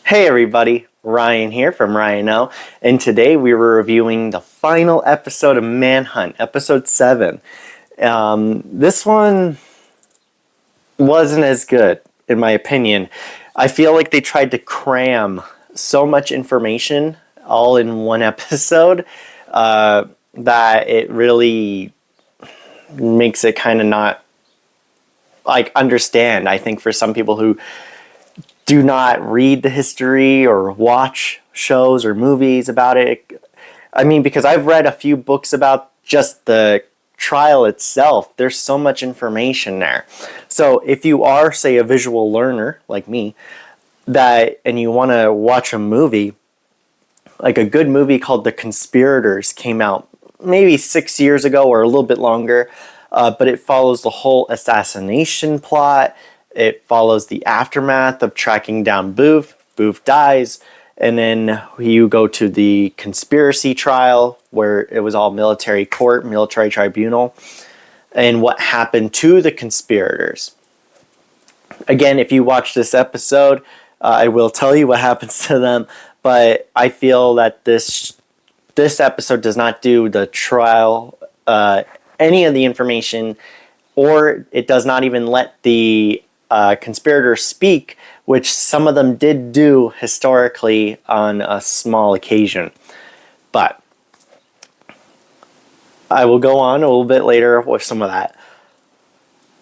Hey everybody, Ryan here from Ryan O, and today we were reviewing the final episode of Manhunt, episode 7. This one wasn't as good, in my opinion. I feel like they tried to cram so much information all in one episode that it really makes it kind of not understand. I think for some people who do not read the history or watch shows or movies about it. I mean, because I've read a few books about just the trial itself. There's so much information there. So if you are, say, a visual learner like me, and you want to watch a movie, like a good movie called The Conspirators came out maybe 6 years ago or a little bit longer, but it follows the whole assassination plot. It follows the aftermath of tracking down Booth. Booth dies, and then you go to the conspiracy trial where it was all military court, military tribunal, and what happened to the conspirators. Again, if you watch this episode, I will tell you what happens to them, but I feel that this episode does not do the trial, any of the information, or it does not even let the conspirators speak, which some of them did do historically on a small occasion. But I will go on a little bit later with some of that.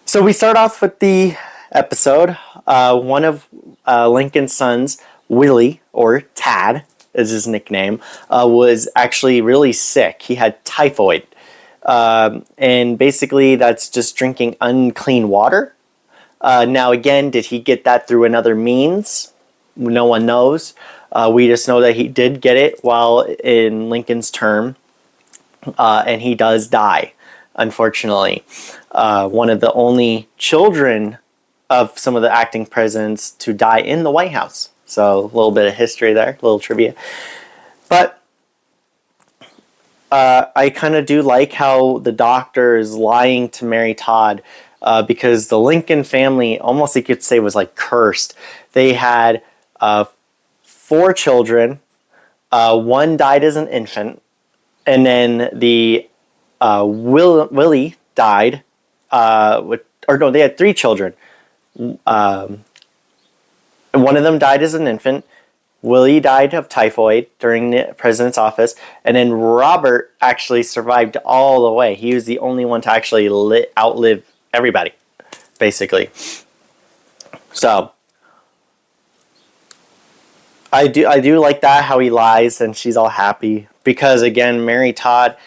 So we start off with the episode. One of Lincoln's sons, Willie, or Tad is his nickname, was actually really sick. He had typhoid. And basically that's just drinking unclean water. Now, again, did he get that through another means? No one knows. We just know that he did get it while in Lincoln's term, and he does die, unfortunately. One of the only children of some of the acting presidents to die in the White House. So a little bit of history there, a little trivia. But I kind of do like how the doctor is lying to Mary Todd, because the Lincoln family, almost you could say, was like cursed. They had 4 children. One died as an infant, and then the Willie died. They had 3 children. One of them died as an infant. Willie died of typhoid during the president's office, and then Robert actually survived all the way. He was the only one to actually outlive everybody, basically. So I do like that, how he lies and she's all happy, because again, Mary Todd,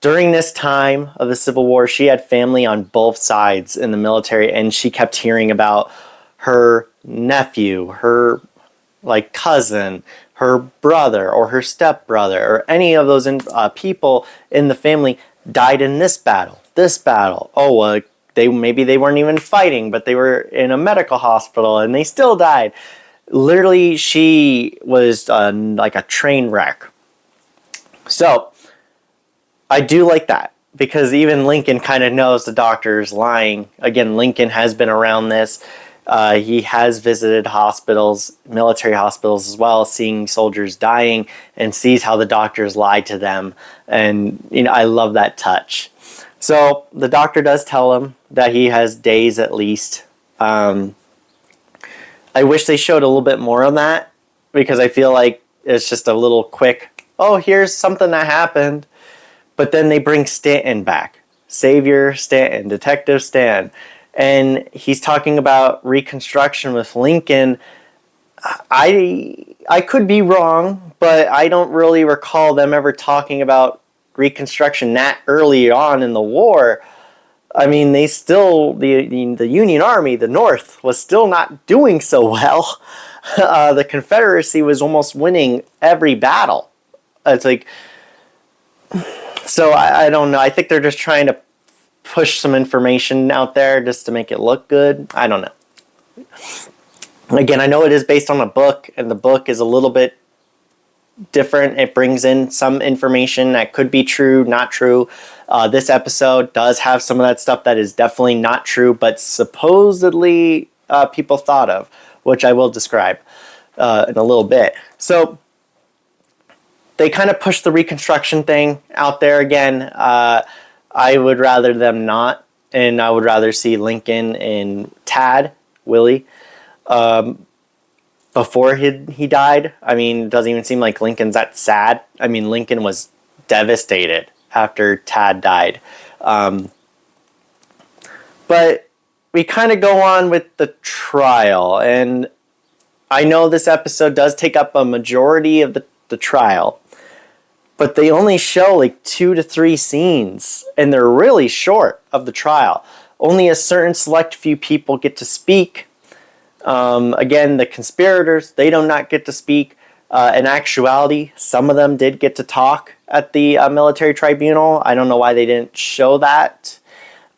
during this time of the Civil War, she had family on both sides in the military, and she kept hearing about her nephew, her cousin, her brother, or her stepbrother, or any of those people in the family died in this battle. Oh, maybe they weren't even fighting, but they were in a medical hospital and they still died. Literally, she was like a train wreck. So I do like that, because even Lincoln kind of knows the doctor is lying. Again, Lincoln has been around this. He has visited hospitals, military hospitals as well, seeing soldiers dying, and sees how the doctors lied to them. And I love that touch. So the doctor does tell him that he has days at least. I wish they showed a little bit more on that, because I feel like it's just a little quick, oh, here's something that happened. But then they bring Stanton back. Savior Stanton, Detective Stan. And he's talking about Reconstruction with Lincoln. I could be wrong, but I don't really recall them ever talking about Reconstruction that early on in the war. I mean, they still, the Union Army, the North, was still not doing so well. The Confederacy was almost winning every battle. It's like, so I don't know. I think they're just trying to push some information out there just to make it look good. I don't know. Again, I know it is based on a book, and the book is a little bit different. It brings in some information that could be true, not true. This episode does have some of that stuff that is definitely not true, but supposedly people thought of, which I will describe. in a little bit. So they kind of pushed the Reconstruction thing out there again. I would rather them not, and I would rather see Lincoln and Tad, Willie, before he died. I mean, it doesn't even seem like Lincoln's that sad. I mean, Lincoln was devastated after Tad died. But we kind of go on with the trial, and I know this episode does take up a majority of the trial, but they only show like 2 to 3 scenes, and they're really short of the trial. Only a certain select few people get to speak. Again, the conspirators, they do not get to speak. In actuality, some of them did get to talk at the military tribunal. I don't know why they didn't show that.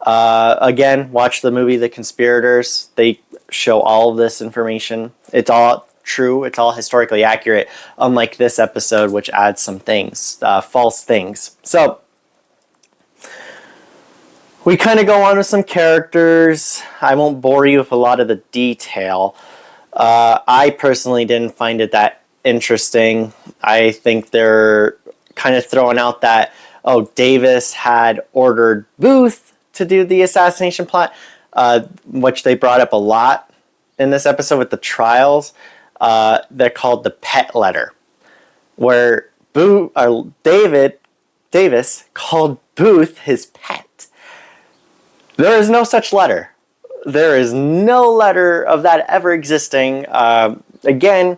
Again, watch the movie The Conspirators. They show all of this information. It's all true. It's all historically accurate, unlike this episode, which adds some things, false things. So we kind of go on with some characters. I won't bore you with a lot of the detail. I personally didn't find it that interesting. I think they're kind of throwing out that, oh, Davis had ordered Booth to do the assassination plot, which they brought up a lot in this episode with the trials. They're called the pet letter, where Davis called Booth his pet. There is no such letter. There is no letter of that ever existing. Again,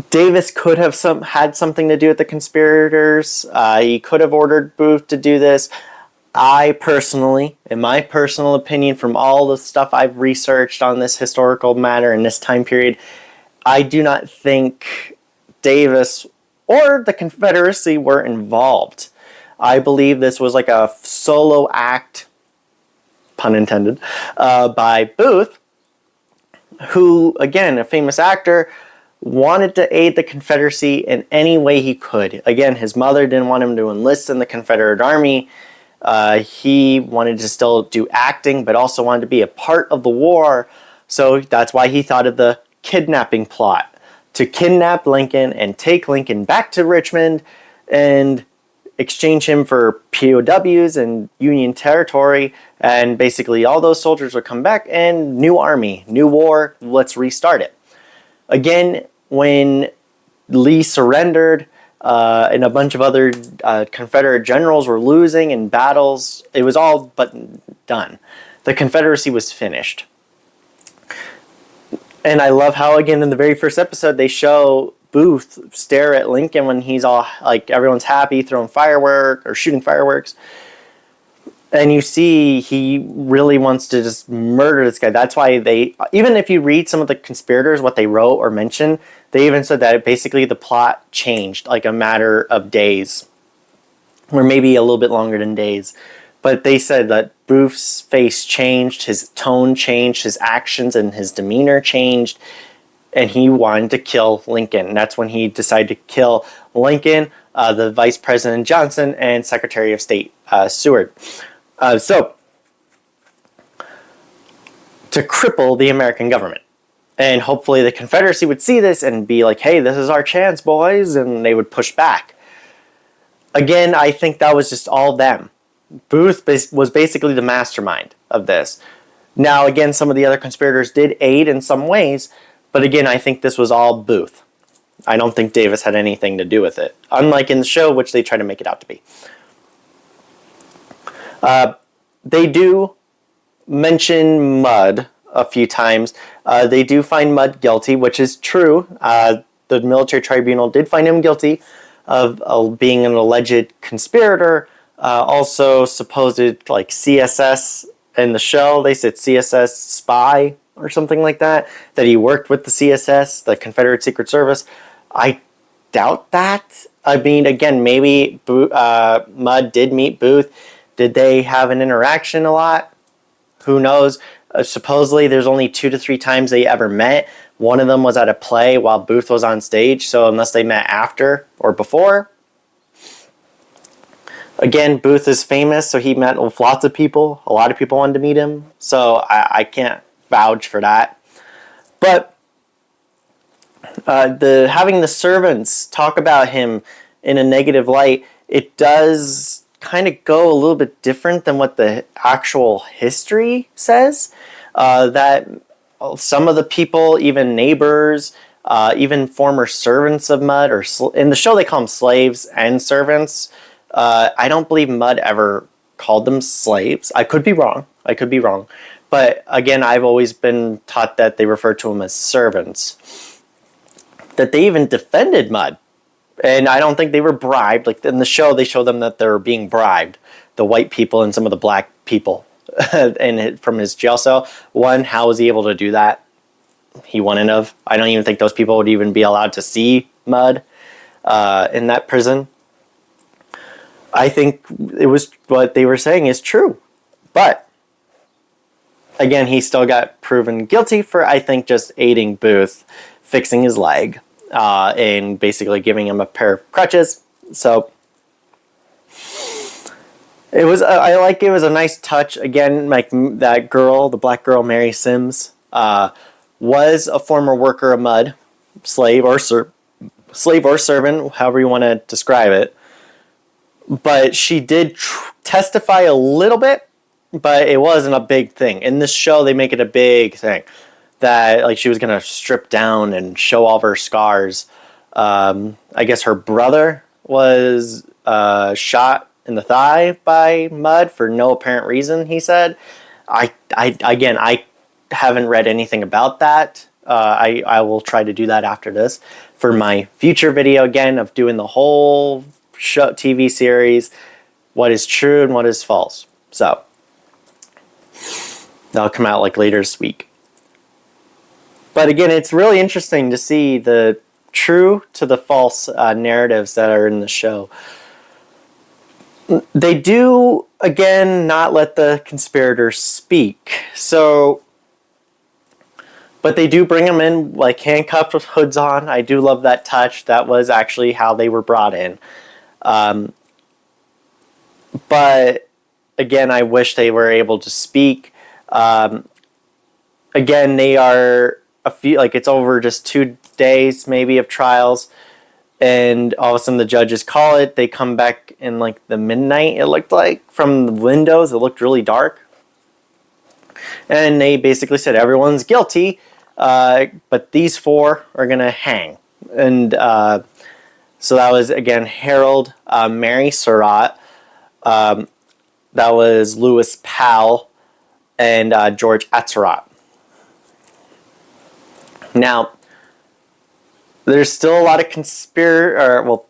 Davis could have had something to do with the conspirators. He could have ordered Booth to do this. I personally, in my personal opinion, from all the stuff I've researched on this historical matter in this time period, I do not think Davis or the Confederacy were involved. I believe this was like a solo act, pun intended, by Booth, who, again, a famous actor, wanted to aid the Confederacy in any way he could. Again, his mother didn't want him to enlist in the Confederate Army. He wanted to still do acting, but also wanted to be a part of the war. So that's why he thought of the kidnapping plot, to kidnap Lincoln and take Lincoln back to Richmond and exchange him for POWs and Union territory. And basically all those soldiers would come back and new army, new war, let's restart it. Again, when Lee surrendered, and a bunch of other Confederate generals were losing in battles, it was all but done. The Confederacy was finished. And I love how, again, in the very first episode, they show Booth stare at Lincoln when he's all, like, everyone's happy, throwing fireworks or shooting fireworks. And you see he really wants to just murder this guy. That's why they, even if you read some of the conspirators, what they wrote or mentioned, they even said that basically the plot changed like a matter of days. Or maybe a little bit longer than days. But they said that Booth's face changed, his tone changed, his actions and his demeanor changed. And he wanted to kill Lincoln. And that's when he decided to kill Lincoln, the Vice President Johnson, and Secretary of State Seward. So, to cripple the American government. And hopefully the Confederacy would see this and be like, hey, this is our chance, boys, and they would push back. Again, I think that was just all them. Booth was basically the mastermind of this. Now, again, some of the other conspirators did aid in some ways, but again, I think this was all Booth. I don't think Davis had anything to do with it, unlike in the show, which they try to make it out to be. They do mention Mudd a few times. They do find Mudd guilty, which is true. The military tribunal did find him guilty of being an alleged conspirator. Also supposed like CSS in the show. They said CSS spy or something like that. That he worked with the CSS, the Confederate Secret Service. I doubt that. I mean, again, maybe Mudd did meet Booth. Did they have an interaction a lot? Who knows? Supposedly, there's only 2 to 3 times they ever met. One of them was at a play while Booth was on stage, so unless they met after or before. Again, Booth is famous, so he met with lots of people. A lot of people wanted to meet him, so I can't vouch for that. But The having the servants talk about him in a negative light, it does kind of go a little bit different than what the actual history says. That some of the people, even neighbors, even former servants of Mud, or in the show they call them slaves and servants. I don't believe Mud ever called them slaves. I could be wrong. But again, I've always been taught that they refer to them as servants. That they even defended Mud. And I don't think they were bribed. Like in the show, they show them that they were being bribed. The white people and some of the black people and from his jail cell. One, how was he able to do that? He wouldn't have. I don't even think those people would even be allowed to see Mud in that prison. I think it was what they were saying is true. But again, he still got proven guilty for, I think, just aiding Booth, fixing his leg, and basically giving him a pair of crutches. So it was, I like it was a nice touch. Again, like that girl, the black girl, Mary Sims, was a former worker of Mud, slave or servant, however you want to describe it. But she did testify a little bit, but it wasn't a big thing. In this show, they make it a big thing that like she was gonna strip down and show all of her scars. I guess her brother was shot in the thigh by Mud for no apparent reason. He said, I haven't read anything about that. I will try to do that after this for my future video again of doing the whole show, TV series, what is true and what is false. So that'll come out like later this week. But again, it's really interesting to see the true to the false narratives that are in the show. They do, again, not let the conspirators speak. So, but they do bring them in like handcuffed with hoods on. I do love that touch. That was actually how they were brought in. But again, I wish they were able to speak. Again, they are a few, like it's over just 2 days maybe of trials, and all of a sudden the judges call it. They come back in like the midnight, it looked like, from the windows. It looked really dark. And they basically said everyone's guilty, but these 4 are going to hang. And so that was, again, Harold, Mary Surratt, that was Lewis Powell, and George Atzerodt. Now, there's still a lot of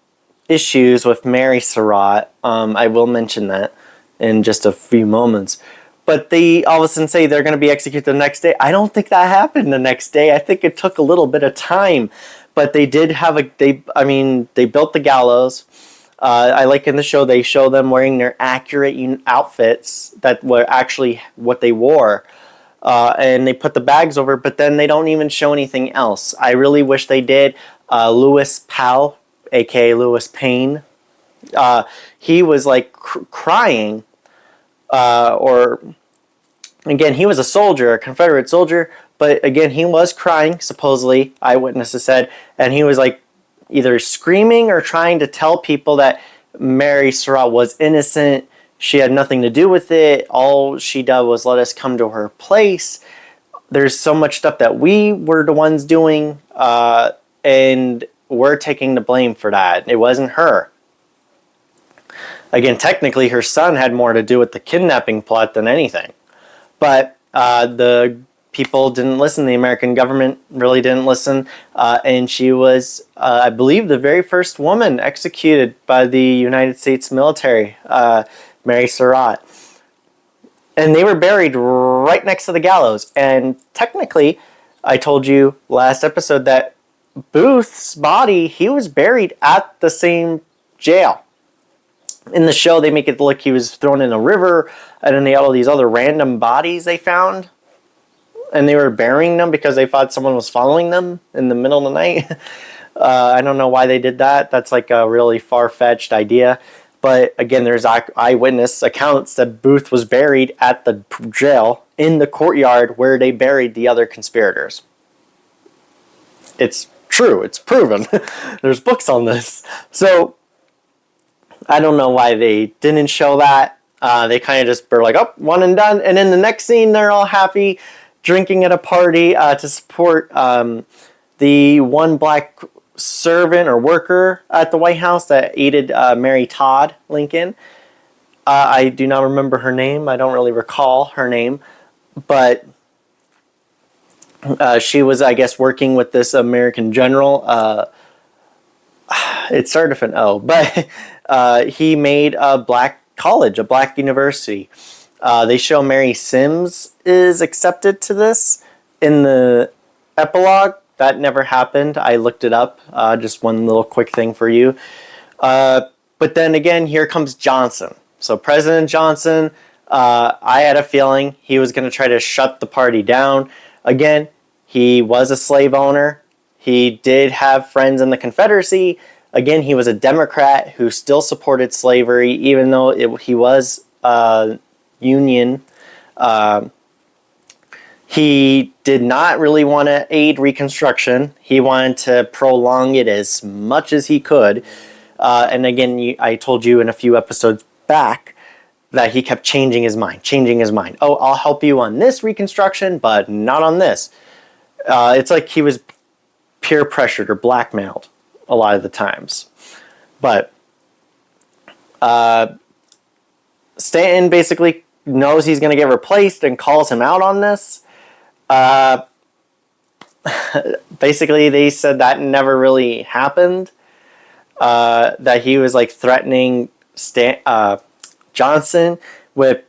issues with Mary Surratt. I will mention that in just a few moments. But they all of a sudden say they're going to be executed the next day. I don't think that happened the next day. I think it took a little bit of time. But they did have they built the gallows. I like in the show, they show them wearing their accurate outfits that were actually what they wore. And they put the bags over, but then they don't even show anything else. I really wish they did. Lewis Powell, a.k.a. Lewis Payne, he was like crying, again, he was a soldier, a Confederate soldier, but again, he was crying, supposedly, eyewitnesses said, and he was like either screaming or trying to tell people that Mary Surratt was innocent. She had nothing to do with it. All she did was let us come to her place. There's so much stuff that we were the ones doing, and we're taking the blame for that. It wasn't her. Again, technically, her son had more to do with the kidnapping plot than anything. But the people didn't listen. The American government really didn't listen. And she was, I believe, the very first woman executed by the United States military, Mary Surratt. And they were buried right next to the gallows. And technically, I told you last episode that Booth's body, he was buried at the same jail. In the show, they make it look he was thrown in a river, and then they had all these other random bodies they found. And they were burying them because they thought someone was following them in the middle of the night. I don't know why they did that. That's like a really far-fetched idea. But again, there's eyewitness accounts that Booth was buried at the jail in the courtyard where they buried the other conspirators. It's true. It's proven. There's books on this. So I don't know why they didn't show that. They kind of just were like, oh, one and done. And in the next scene, they're all happy, drinking at a party to support the one black servant or worker at the White House that aided Mary Todd Lincoln. I do not remember her name. I don't really recall her name. But she was, I guess, working with this American general. It started with an O. But he made a black college, a black university. They show Mary Sims is accepted to this in the epilogue. That never happened. I looked it up. Just one little quick thing for you. But then again, here comes Johnson. So President Johnson, I had a feeling he was going to try to shut the party down. Again, he was a slave owner. He did have friends in the Confederacy. Again, he was a Democrat who still supported slavery, even though he was Union. He did not really want to aid Reconstruction. He wanted to prolong it as much as he could. And again, I told you in a few episodes back that he kept changing his mind. Oh, I'll help you on this Reconstruction, but not on this. It's like he was peer pressured or blackmailed a lot of the times. But Stanton basically knows he's going to get replaced and calls him out on this. Basically, they said that never really happened. That he was like threatening Johnson with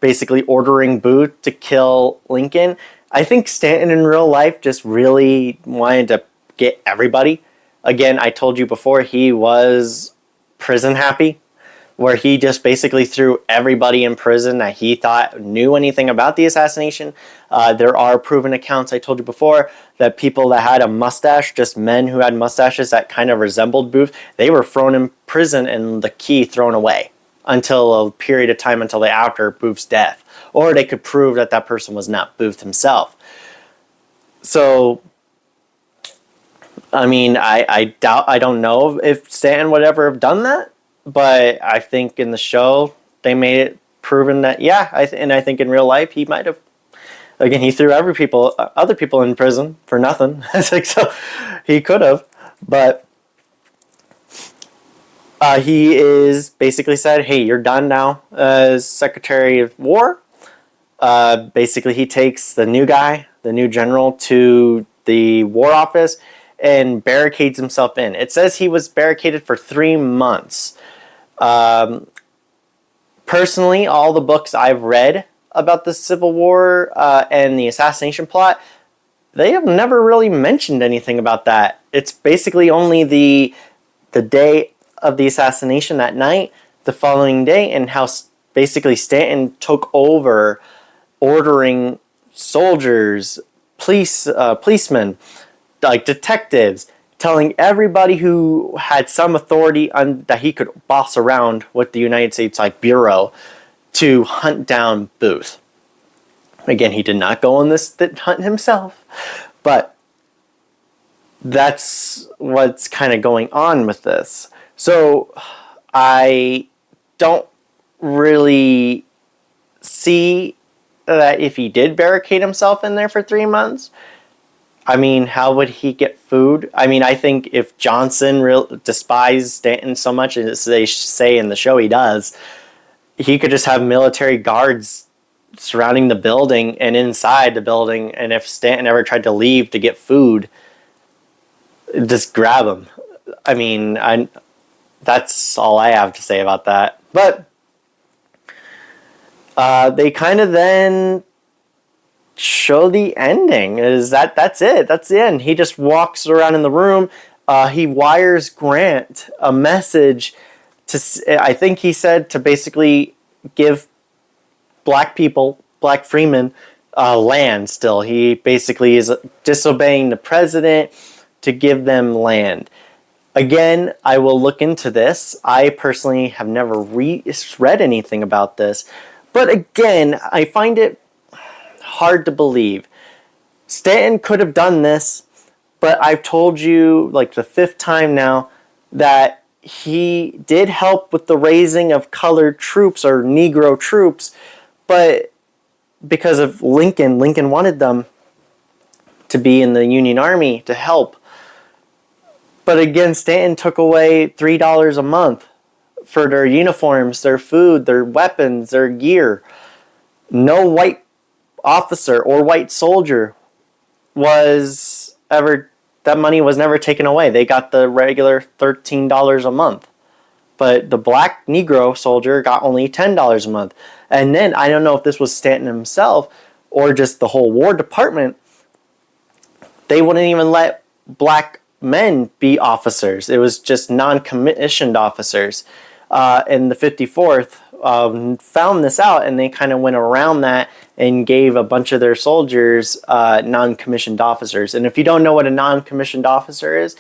basically ordering Booth to kill Lincoln. I think Stanton in real life just really wanted to get everybody. Again, I told you before, he was prison happy, where he just basically threw everybody in prison that he thought knew anything about the assassination. There are proven accounts, I told you before, that people that had a mustache, just men who had mustaches that kind of resembled Booth, they were thrown in prison and the key thrown away until a period of time until after Booth's death. Or they could prove that that person was not Booth himself. So, I mean, I don't know if Stanton would ever have done that. But I think in the show, they made it proven that, yeah, and I think in real life, he might have. Again, he threw other people in prison for nothing. It's like, so he could have. But he is basically said, hey, you're done now as Secretary of War. Basically, he takes the new guy, the new general, to the War Office and barricades himself in. It says he was barricaded for 3 months. Personally, all the books I've read about the Civil War and the assassination plot, they have never really mentioned anything about that. It's basically only the day of the assassination, that night, the following day, and how basically Stanton took over ordering soldiers, policemen, like detectives, telling everybody who had some authority that he could boss around with the United States Bureau to hunt down Booth. Again, he did not go on this hunt himself, but that's what's kind of going on with this. So I don't really see that if he did barricade himself in there for 3 months, I mean, how would he get food? I mean, I think if Johnson despised Stanton so much, as they say in the show he does, he could just have military guards surrounding the building and inside the building, and if Stanton ever tried to leave to get food, just grab him. I mean, that's all I have to say about that. But they kind of then show the ending. That's it. That's the end. He just walks around in the room. He wires Grant a message I think he said to basically give black freemen, land still. He basically is disobeying the president to give them land. Again, I will look into this. I personally have never read anything about this. But again, I find it hard to believe. Stanton could have done this But I've told you like the 5th time now that he did help with the raising of colored troops or Negro troops, but because of Lincoln wanted them to be in the Union Army to help. But again, Stanton took away $3 a month for their uniforms, their food, their weapons, their gear. No white officer or white soldier was ever, that money was never taken away. They got the regular $13 a month. But the black Negro soldier got only $10 a month. And then, I don't know if this was Stanton himself or just the whole War Department, they wouldn't even let black men be officers. It was just non-commissioned officers. And the 54th found this out, and they kind of went around that and gave a bunch of their soldiers non-commissioned officers. And if you don't know what a non-commissioned officer is,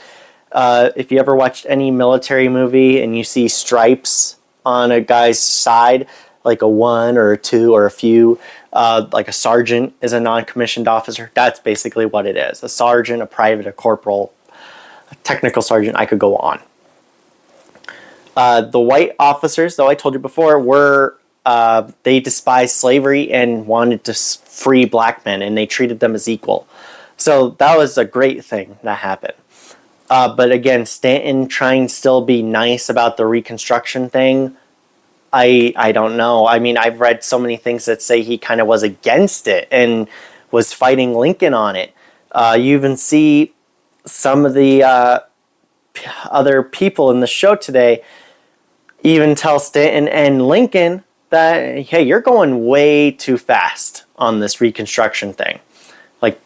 if you ever watched any military movie and you see stripes on a guy's side, like a 1 or a 2 or a few, like a sergeant is a non-commissioned officer. That's basically what it is. A sergeant, a private, a corporal, a technical sergeant, I could go on. The white officers, though I told you before, were they despised slavery and wanted to free black men, and they treated them as equal. So that was a great thing that happened. But again, Stanton trying to still be nice about the Reconstruction thing, I don't know. I mean, I've read so many things that say he kind of was against it and was fighting Lincoln on it. You even see some of the other people in the show today even tell Stanton and Lincoln that, hey, you're going way too fast on this Reconstruction thing. Like,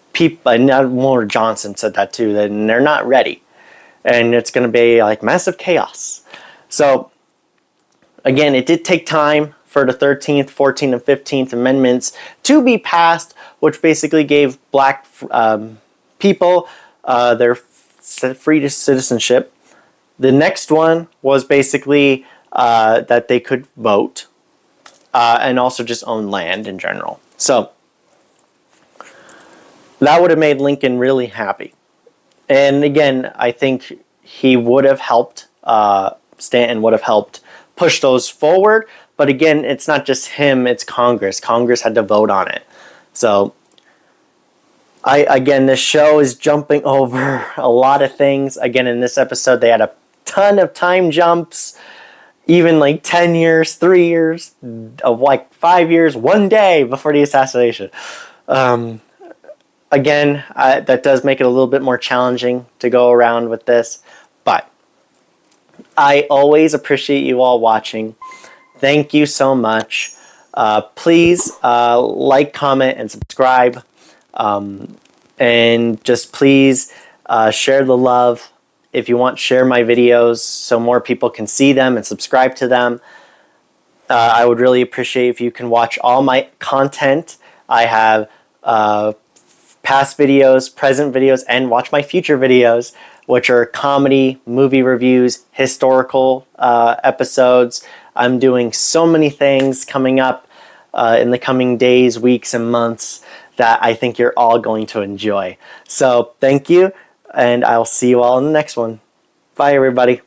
Moore Johnson said that too, that they're not ready. And it's going to be like massive chaos. So, again, it did take time for the 13th, 14th, and 15th Amendments to be passed, which basically gave black people their free citizenship. The next one was basically that they could vote and also just own land in general. So that would have made Lincoln really happy. And again, I think he would have helped, Stanton would have helped push those forward. But again, it's not just him, it's Congress. Congress had to vote on it. So, again, this show is jumping over a lot of things. Again, in this episode, they had a ton of time jumps, even like 10 years, 3 years, of like 5 years, 1 day before the assassination. Again, that does make it a little bit more challenging to go around with this, but I always appreciate you all watching. Thank you so much. Please like, comment, and subscribe. And just please share the love. If you want, share my videos so more people can see them and subscribe to them. I would really appreciate if you can watch all my content. I have past videos, present videos, and watch my future videos, which are comedy, movie reviews, historical episodes. I'm doing so many things coming up in the coming days, weeks, and months that I think you're all going to enjoy. So thank you, and I'll see you all in the next one. Bye, everybody.